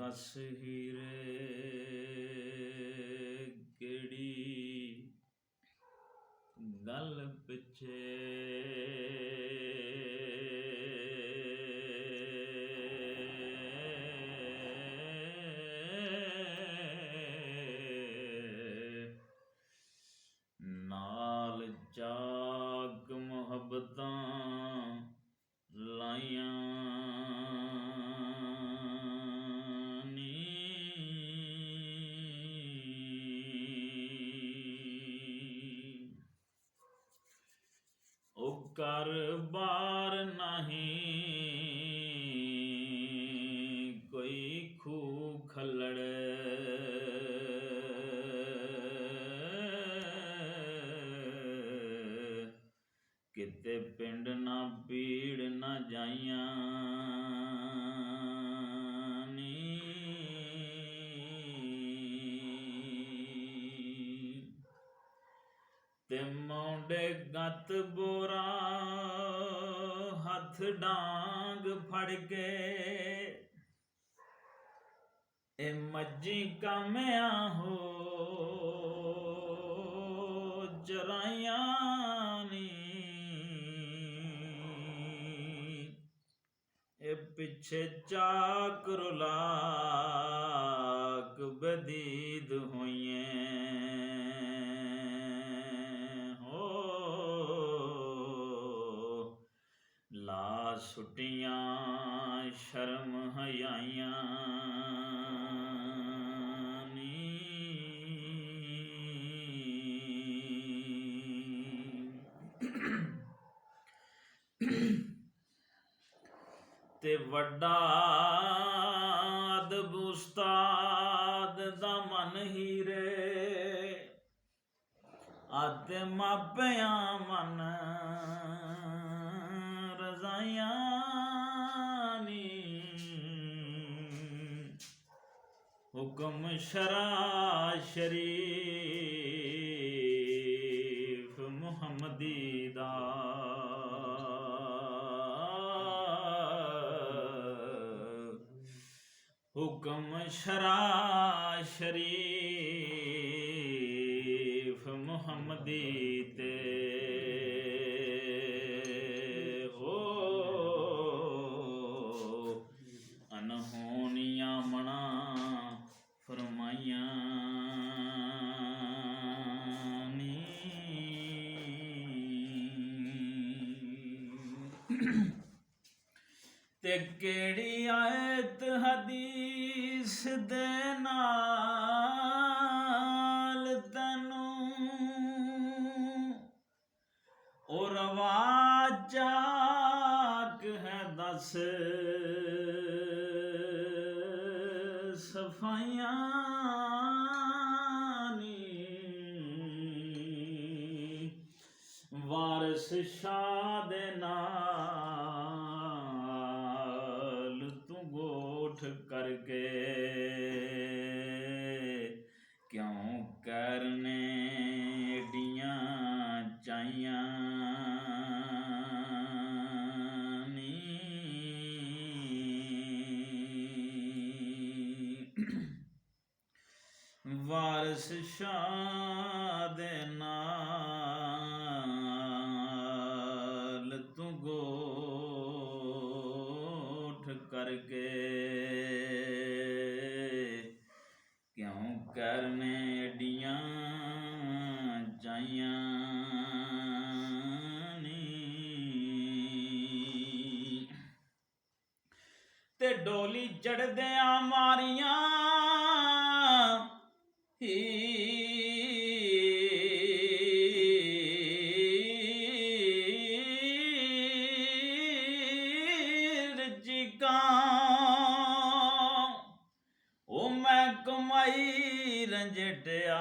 दस हीरे केड़ी गल पिछे नाल जाग मुहब्बतां लाइयां कर बार नहीं कोई खू खलड़ किते पिंड ना पीड़ ना जाइयां ते मौंडे गत बोरा हथ डांग फड़ के ए मज्जी कामिया हो चराइया नी ए पिछे चाक रुलाक बदीद होइए ला सुटियां शर्म हयाइयां ते वड्डा अदब उस्ताद दा मन हीरे आते मापिया मन रजाइयां नी हुक्म शरा शरीफ मुहम्मदी दा हुक्म शरा शरीफ मुहम्मदी ते हो अनहोनियां मना फरमाइयां ते केड़ी आयत हदीस दे नाल तैनू ओ रवाजाक है दस सफाइयां नी वारिस शाह दे नाल तू गोठ करके क्यों करने एडियां चाहियां वारिस शाह दे नाल तू गोठ करके क्यों करने एडियां चाहियां ते डोली चढ़दियां मारियां ओ मैं कमाई रंजटिया